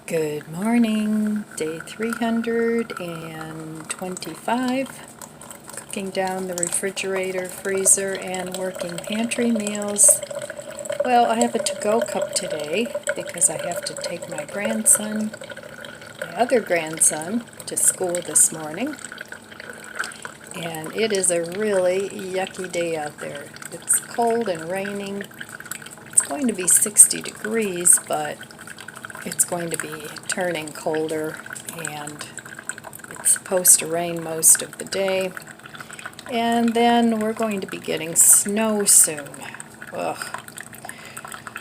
Good morning, day 325, cooking down the refrigerator, freezer, and working pantry meals. Well, I have a to-go cup today because I have to take my other grandson, to school this morning. And it is a really yucky day out there. It's cold and raining. It's going to be 60 degrees, but it's going to be turning colder, and it's supposed to rain most of the day, and then we're going to be getting snow soon. Ugh.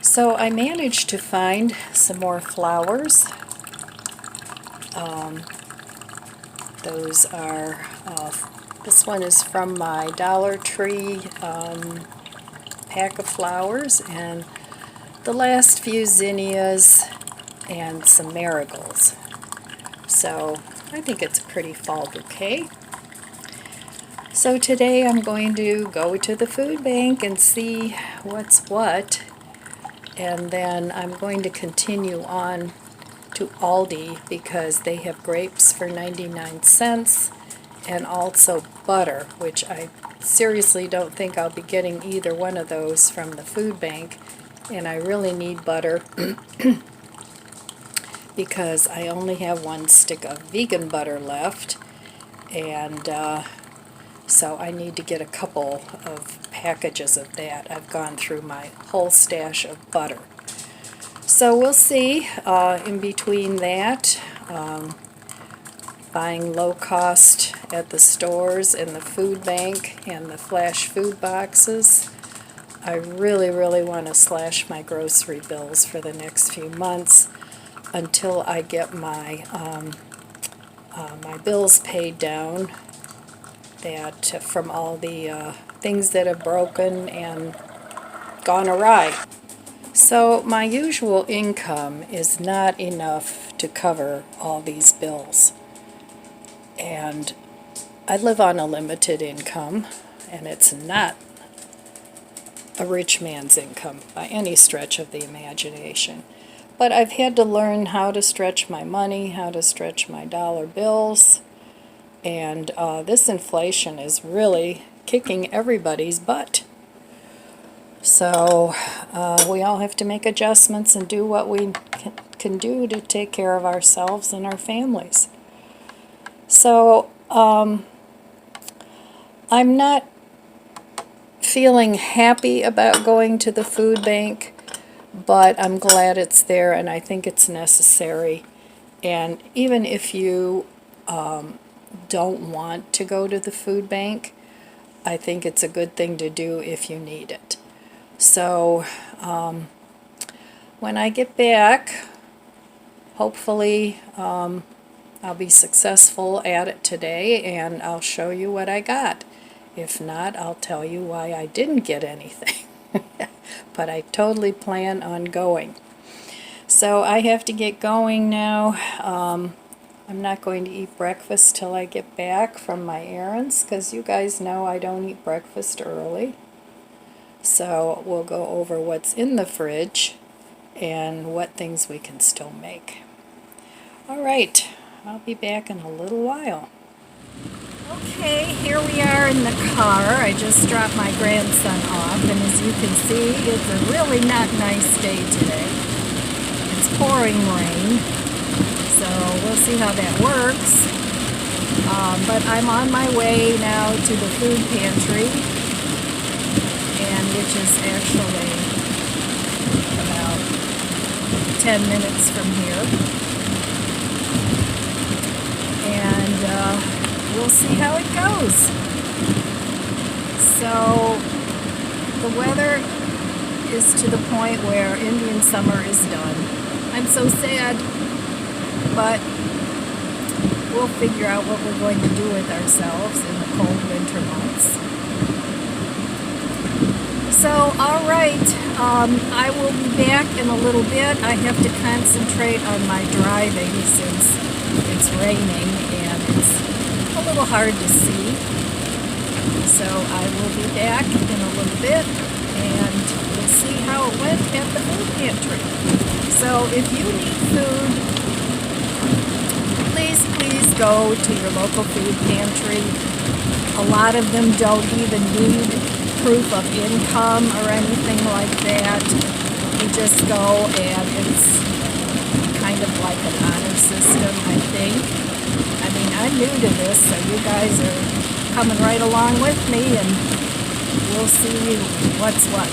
So I managed to find some more flowers. Those are, this one is from my Dollar Tree pack of flowers, and the last few zinnias and some marigolds. So I think it's a pretty fall bouquet. So today I'm going to go to the food bank and see what's what, and then I'm going to continue on to Aldi because they have grapes for 99 cents and also butter, which I seriously don't think I'll be getting either one of those from the food bank, and I really need butter because I only have one stick of vegan butter left, and so I need to get a couple of packages of that. I've gone through my whole stash of butter. So we'll see in between that, buying low cost at the stores and the food bank and the flash food boxes. I really want to slash my grocery bills for the next few months until I get my my bills paid down, that from all the things that have broken and gone awry. So my usual income is not enough to cover all these bills, and I live on a limited income, and it's not a rich man's income by any stretch of the imagination. But I've had to learn how to stretch my money, how to stretch my dollar bills, and this inflation is really kicking everybody's butt. So we all have to make adjustments and do what we can do to take care of ourselves and our families. So I'm not feeling happy about going to the food bank, but I'm glad it's there, and I think it's necessary. And even if you don't want to go to the food bank, I think it's a good thing to do if you need it. So when I get back, hopefully I'll be successful at it today, and I'll show you what I got. If not, I'll tell you why I didn't get anything. But I totally plan on going. So I have to get going now. I'm not going to eat breakfast till I get back from my errands, because you guys know I don't eat breakfast early. So we'll go over what's in the fridge and what things we can still make. All right, I'll be back in a little while. Okay, here we are in the car. I just dropped my grandson off, and as you can see, it's a really not nice day today. It's pouring rain, so we'll see how that works. But I'm on my way now to the food pantry, and which is actually about 10 minutes from here. And we'll see how it goes. So the weather is to the point where Indian summer is done. I'm so sad, but we'll figure out what we're going to do with ourselves in the cold winter months. So, all right, I will be back in a little bit. I have to concentrate on my driving since it's raining and it's a little hard to see. So I will be back in a little bit, and we'll see how it went at the food pantry. So if you need food please go to your local food pantry. A lot of them don't even need proof of income or anything like that. You just go and it's kind of like an honor system, I think. I mean, I'm new to this, so you guys are coming right along with me, and we'll see what's what.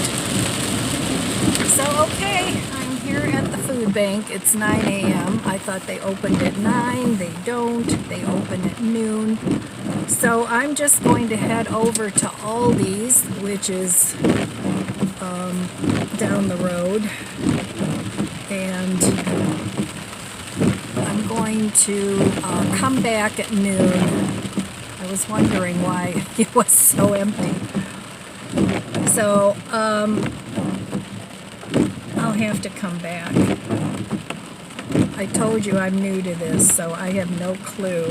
So, okay, I'm here at the food bank. It's 9 a.m. I thought they opened at 9. They don't. They open at noon. So I'm just going to head over to Aldi's, which is down the road. And I'm going to come back at noon. I was wondering why it was so empty. So, I'll have to come back. I told you I'm new to this, so I have no clue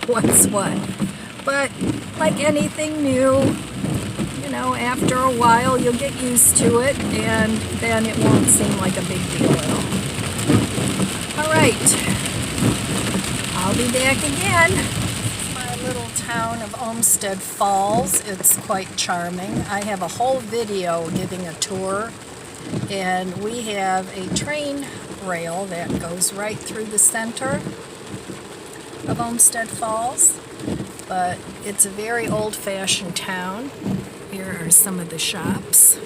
what's what. But like anything new, you know, after a while you'll get used to it, and then it won't seem like a big deal at all. Alright, I'll be back again. My little town of Olmsted Falls. It's quite charming. I have a whole video giving a tour, and we have a train rail that goes right through the center of Olmsted Falls, but it's a very old-fashioned town. Here are some of the shops.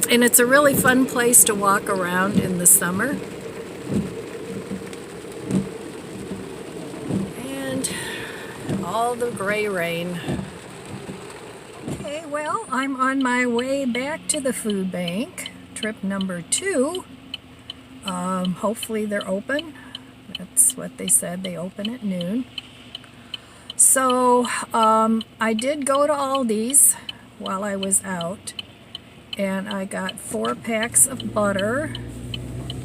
And it's a really fun place to walk around in the summer. And all the gray rain. Okay, well, I'm on my way back to the food bank. Trip number 2. Hopefully they're open. That's what they said. They open at noon. So, I did go to Aldi's while I was out, and I got 4 packs of butter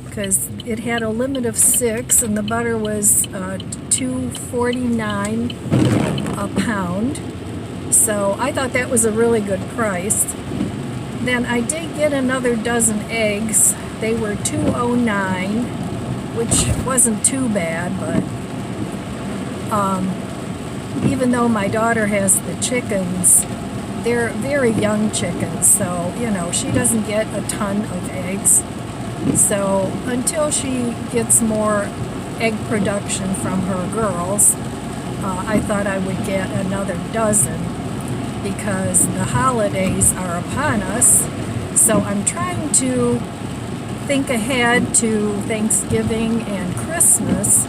because it had a limit of 6, and the butter was $2.49 a pound. So I thought that was a really good price. Then I did get another dozen eggs. They were $2.09, which wasn't too bad, but even though my daughter has the chickens, they're very young chickens, so, you know, she doesn't get a ton of eggs. So until she gets more egg production from her girls, I thought I would get another dozen because the holidays are upon us. So I'm trying to think ahead to Thanksgiving and Christmas,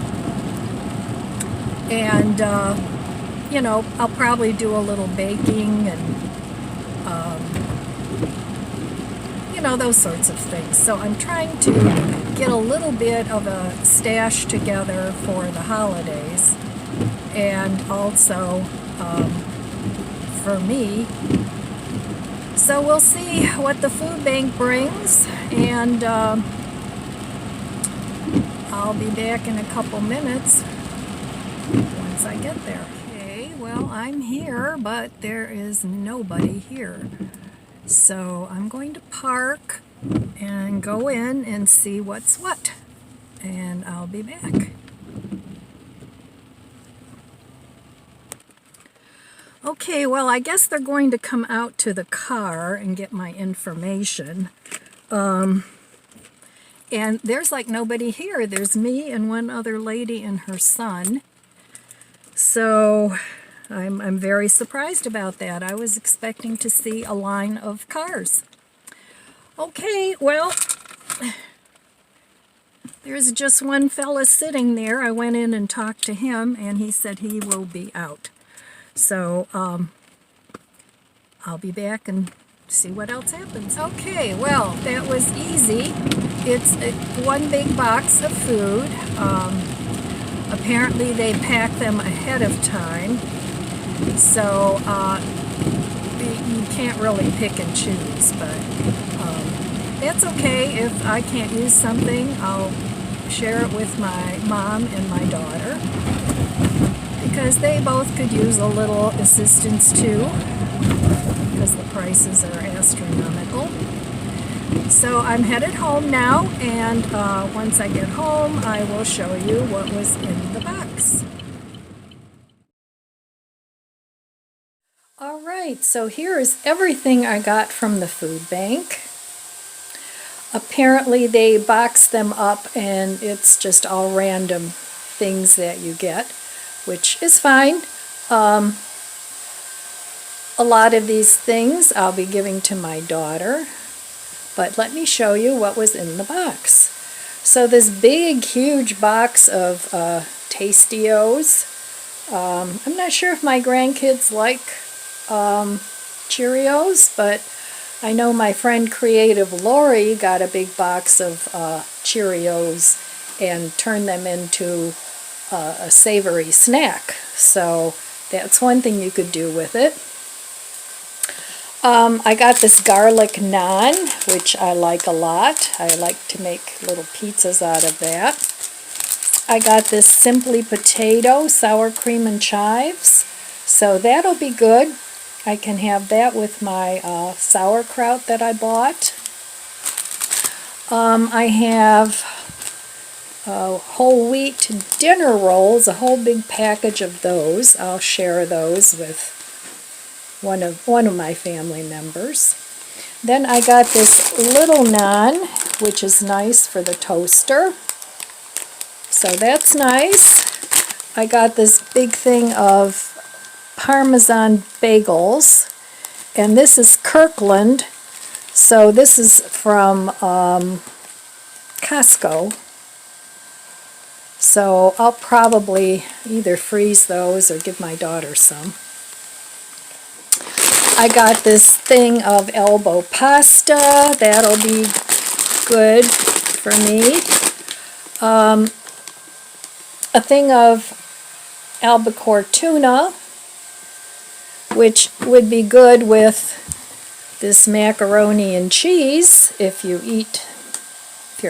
and you know, I'll probably do a little baking and you know, those sorts of things. So I'm trying to get a little bit of a stash together for the holidays, and also for me. So we'll see what the food bank brings, and I'll be back in a couple minutes once I get there. Okay, well, I'm here, but there is nobody here. So I'm going to park and go in and see what's what, and I'll be back. Okay, well, I guess they're going to come out to the car and get my information. And there's like nobody here. There's me and one other lady and her son. So I'm very surprised about that. I was expecting to see a line of cars. Okay, well, there's just one fella sitting there. I went in and talked to him, and he said he will be out. So, I'll be back and see what else happens. Okay, well, that was easy. It's one big box of food. Apparently they pack them ahead of time, so you can't really pick and choose, but that's okay. If I can't use something, I'll share it with my mom and my daughter, because they both could use a little assistance too, because the prices are astronomical. So I'm headed home now, and once I get home, I will show you what was in the box. All right, so here is everything I got from the food bank. Apparently they box them up and it's just all random things that you get, which is fine. A lot of these things I'll be giving to my daughter, but let me show you what was in the box. So this big, huge box of Tastios. I'm not sure if my grandkids like Cheerios, but I know my friend Creative Lori got a big box of Cheerios and turned them into a savory snack. So that's one thing you could do with it. I got this garlic naan, which I like a lot. I like to make little pizzas out of that. I got this Simply Potato sour cream and chives. So that'll be good. I can have that with my sauerkraut that I bought. I have whole wheat dinner rolls, a whole big package of those. I'll share those with one of my family members. Then I got this little naan, which is nice for the toaster. So that's nice. I got this big thing of Parmesan bagels, and this is Kirkland, so this is from Costco, so I'll probably either freeze those or give my daughter some. I got this thing of elbow pasta, that'll be good for me. A thing of albacore tuna, which would be good with this macaroni and cheese if you're a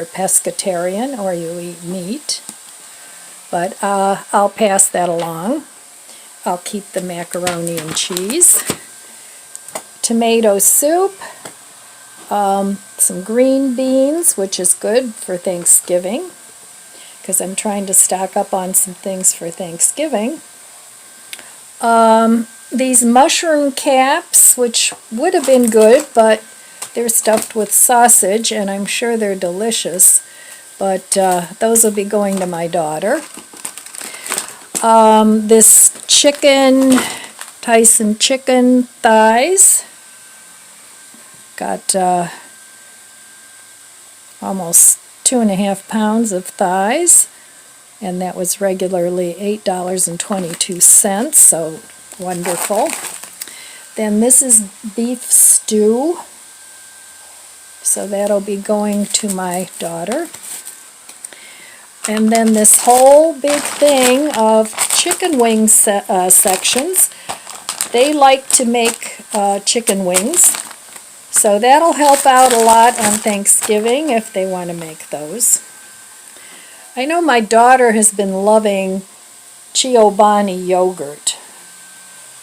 pescatarian or you eat meat. But I'll pass that along. I'll keep the macaroni and cheese. Tomato soup, some green beans, which is good for Thanksgiving, because I'm trying to stock up on some things for Thanksgiving. These mushroom caps, which would have been good, but they're stuffed with sausage, and I'm sure they're delicious, but those will be going to my daughter. This chicken, Tyson chicken thighs, got almost 2.5 pounds of thighs, and that was regularly $8.22, so wonderful. Then this is beef stew, so that'll be going to my daughter. And then this whole big thing of chicken wing sections. They like to make chicken wings, so that'll help out a lot on Thanksgiving if they want to make those. I know my daughter has been loving Chobani yogurt,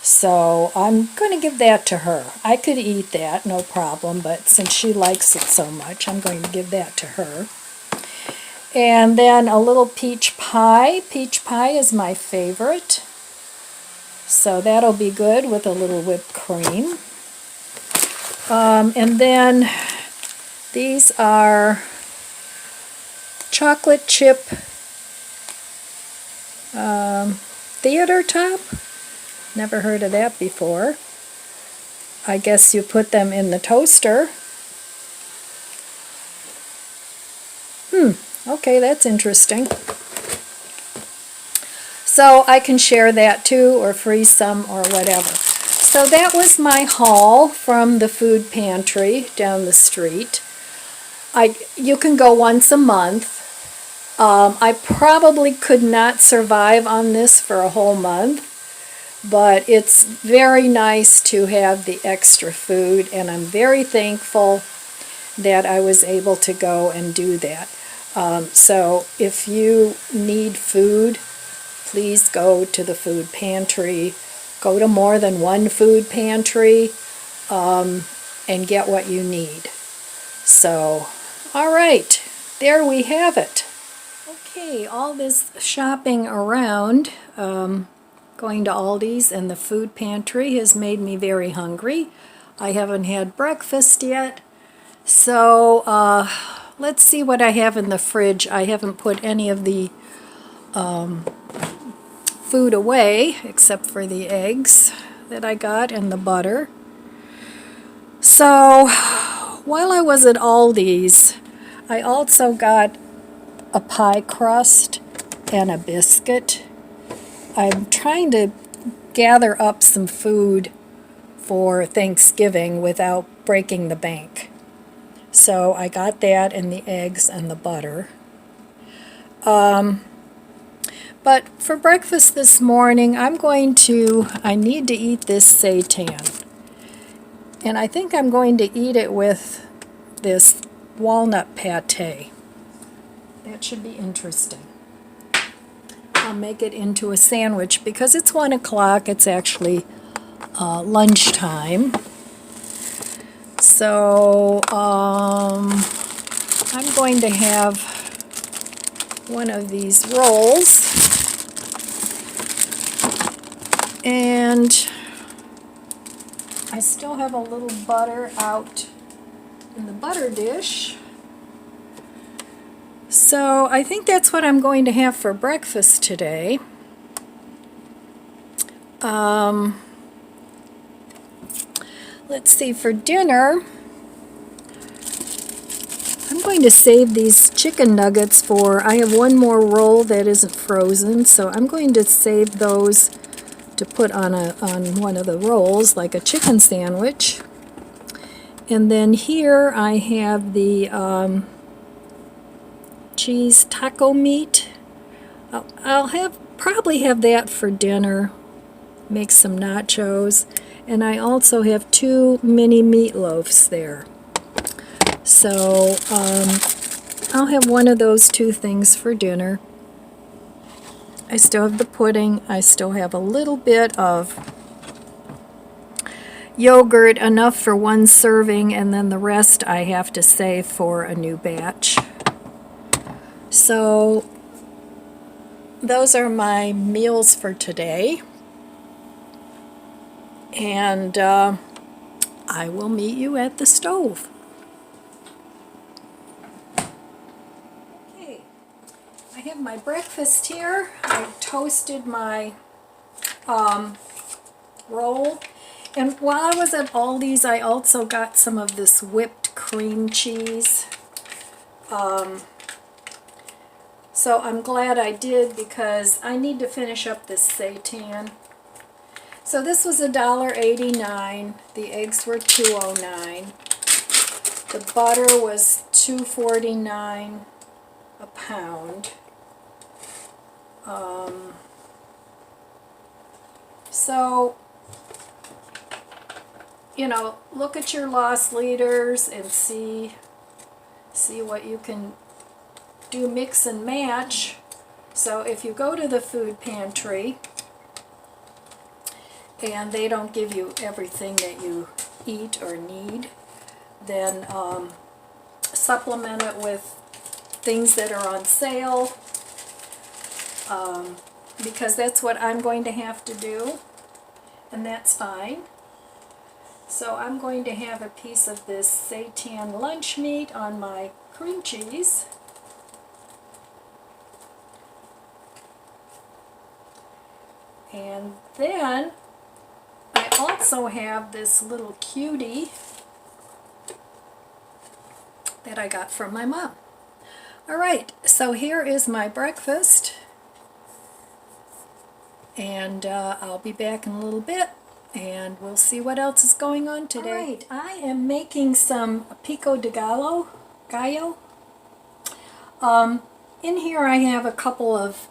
so I'm going to give that to her. I could eat that, no problem, but since she likes it so much, I'm going to give that to her. And then a little peach pie. Peach pie is my favorite, so that'll be good with a little whipped cream. And then these are chocolate chip theater top. Never heard of that before. I guess you put them in the toaster. Okay, that's interesting. So I can share that too, or freeze some, or whatever. So that was my haul from the food pantry down the street. You can go once a month. I probably could not survive on this for a whole month, but it's very nice to have the extra food, and I'm very thankful that I was able to go and do that. So if you need food, please go to the food pantry. Go to more than one food pantry and get what you need. So, all right, there we have it. Okay, all this shopping around, going to Aldi's and the food pantry has made me very hungry. I haven't had breakfast yet, so let's see what I have in the fridge. I haven't put any of the food away except for the eggs that I got and the butter. So while I was at Aldi's, I also got a pie crust and a biscuit. I'm trying to gather up some food for Thanksgiving without breaking the bank. So I got that and the eggs and the butter. But for breakfast this morning, I need to eat this seitan. And I think I'm going to eat it with this walnut pate. That should be interesting. I'll make it into a sandwich because it's 1 o'clock. It's actually lunchtime. So I'm going to have one of these rolls. And I still have a little butter out in the butter dish. So I think that's what I'm going to have for breakfast today. Let's see, for dinner, I'm going to save these chicken nuggets I have one more roll that isn't frozen, so I'm going to save those to put on one of the rolls, like a chicken sandwich. And then here I have the cheese taco meat. I'll probably have that for dinner. Make some nachos. And I also have 2 mini meatloafs there. So I'll have one of those 2 things for dinner. I still have the pudding. I still have a little bit of yogurt, enough for 1 serving, and then the rest I have to save for a new batch. So those are my meals for today. And I will meet you at the stove. Okay, I have my breakfast here. I toasted my roll. And while I was at Aldi's, I also got some of this whipped cream cheese. So I'm glad I did because I need to finish up this seitan. So this was $1.89. The eggs were $2.09. The butter was $2.49 a pound. So, you know, look at your loss leaders and see what you can do, mix and match. So if you go to the food pantry and they don't give you everything that you eat or need, then supplement it with things that are on sale, because that's what I'm going to have to do, and that's fine. So I'm going to have a piece of this seitan lunch meat on my cream cheese. And then I also have this little cutie that I got from my mom. Alright, so here is my breakfast, and I'll be back in a little bit and we'll see what else is going on today. Alright, I am making some pico de gallo. In here I have a couple of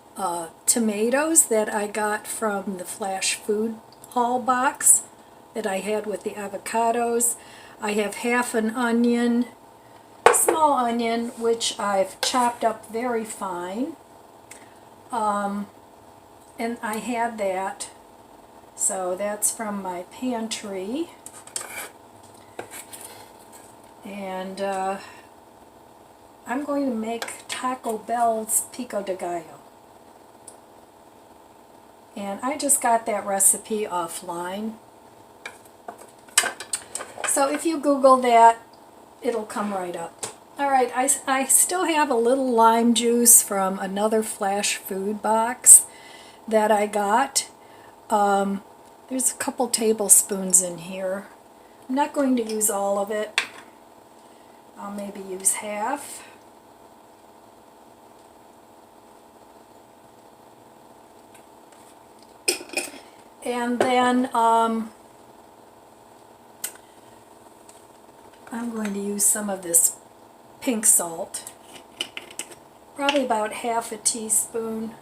tomatoes that I got from the Flash Food Haul box that I had with the avocados. I have half an onion, small onion, which I've chopped up very fine. And I had that, so that's from my pantry. And I'm going to make Taco Bell's pico de gallo. And I just got that recipe offline. So if you Google that, it'll come right up. Alright, I still have a little lime juice from another flash food box that I got. There's a couple tablespoons in here. I'm not going to use all of it. I'll maybe use half. And then I'm going to use some of this pink salt, probably about half a teaspoon.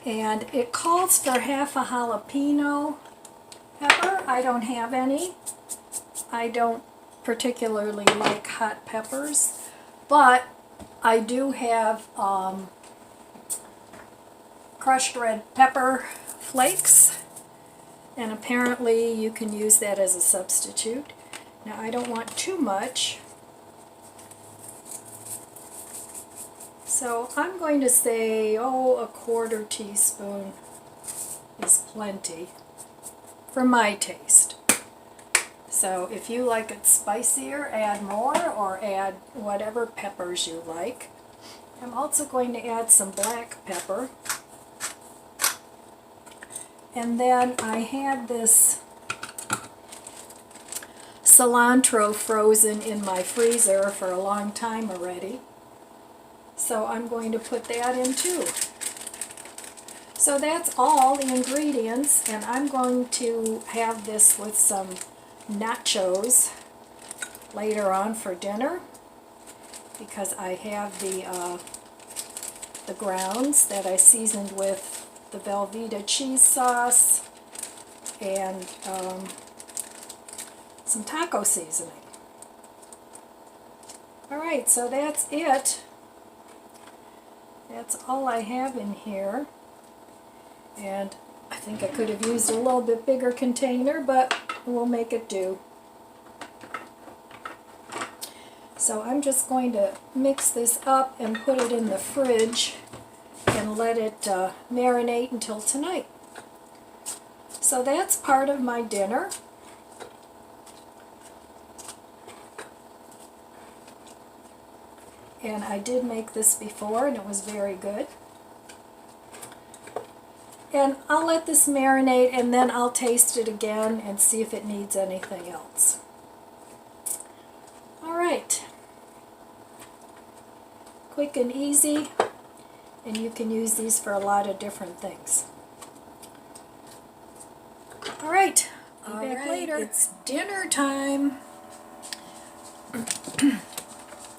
And it calls for half a jalapeno pepper. I don't have any. I don't particularly like hot peppers, but I do have crushed red pepper flakes, and apparently you can use that as a substitute. Now I don't want too much, so I'm going to say, a 1/4 teaspoon is plenty for my taste. So if you like it spicier, add more, or add whatever peppers you like. I'm also going to add some black pepper. And then I had this cilantro frozen in my freezer for a long time already. So I'm going to put that in too. So that's all the ingredients, and I'm going to have this with some nachos later on for dinner, because I have the grounds that I seasoned with the Velveeta cheese sauce and some taco seasoning. Alright, so that's it. That's all I have in here. And I think I could have used a little bit bigger container, but we'll make it do. So I'm just going to mix this up and put it in the fridge and let it marinate until tonight. So that's part of my dinner. And I did make this before, and it was very good. And I'll let this marinate, and then I'll taste it again and see if it needs anything else. Alright. Quick and easy, and you can use these for a lot of different things. Alright, I'll be back later. It's dinner time.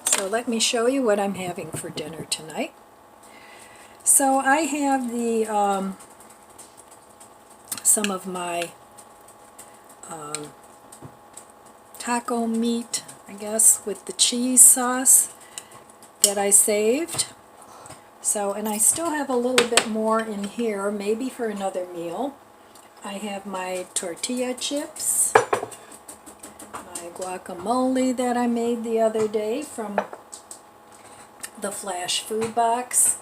So let me show you what I'm having for dinner tonight. So I have the some of my taco meat, I guess, with the cheese sauce that I saved. So, and I still have a little bit more in here, maybe for another meal. I have my tortilla chips, my guacamole that I made the other day from the Flash Food Box,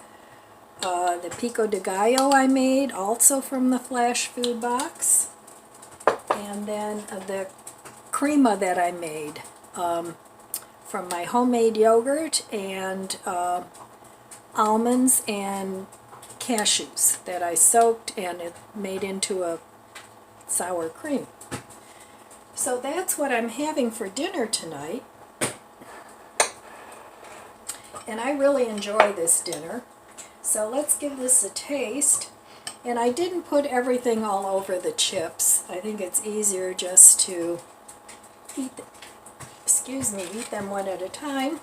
the pico de gallo I made also from the Flash Food Box, and then the crema that I made from my homemade yogurt and almonds and cashews that I soaked and it made into a sour cream. So that's what I'm having for dinner tonight. And I really enjoy this dinner. So let's give this a taste. And I didn't put everything all over the chips. I think it's easier just to eat them one at a time.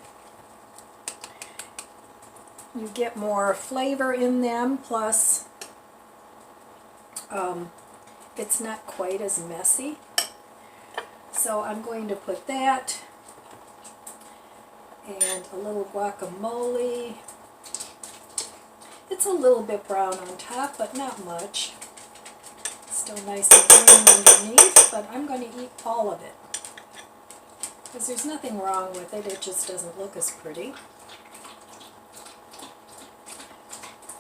You get more flavor in them, plus it's not quite as messy. So I'm going to put that and a little guacamole. It's a little bit brown on top, but not much. It's still nice and green underneath, but I'm going to eat all of it. Because there's nothing wrong with it, it just doesn't look as pretty.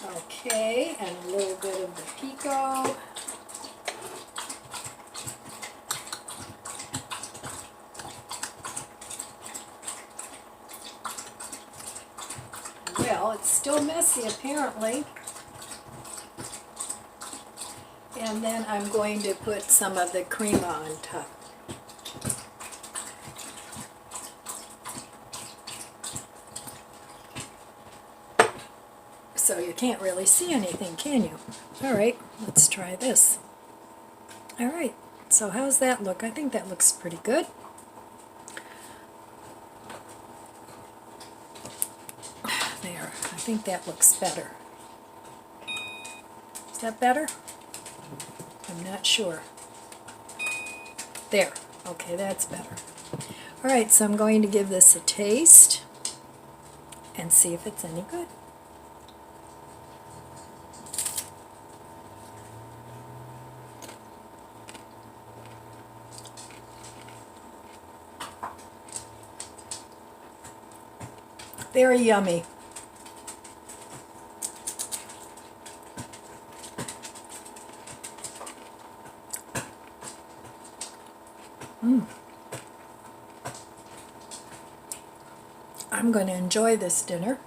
Okay, and a little bit of the pico. Well, it's still messy apparently. And then I'm going to put some of the cream on top. So you can't really see anything, can you? Alright, let's try this. Alright, so how's that look? I think that looks pretty good. There, I think that looks better. Is that better? I'm not sure. There, okay, that's better. Alright, so I'm going to give this a taste and see if it's any good. Very yummy. I'm going to enjoy this dinner.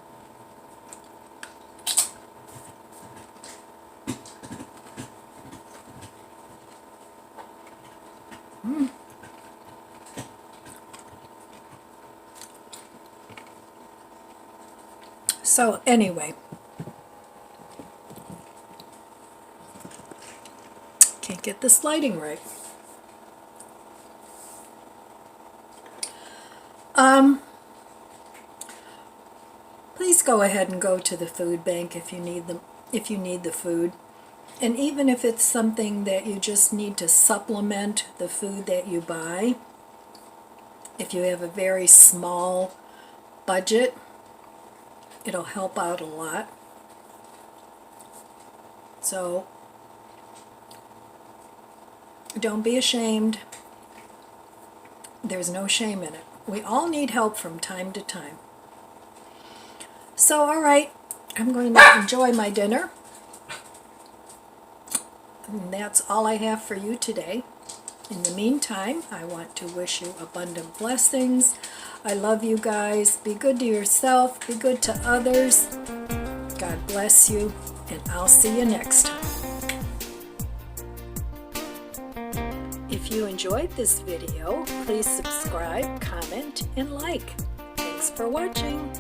So anyway, can't get this lighting right. Please go ahead and go to the food bank if you need the food. And even if it's something that you just need to supplement the food that you buy, if you have a very small budget, it'll help out a lot. So don't be ashamed. There's no shame in it. We all need help from time to time. So, alright, I'm going to enjoy my dinner. And that's all I have for you today. In the meantime, I want to wish you abundant blessings. I love you guys. Be good to yourself. Be good to others. God bless you, and I'll see you next time. If you enjoyed this video, please subscribe, comment, and like. Thanks for watching.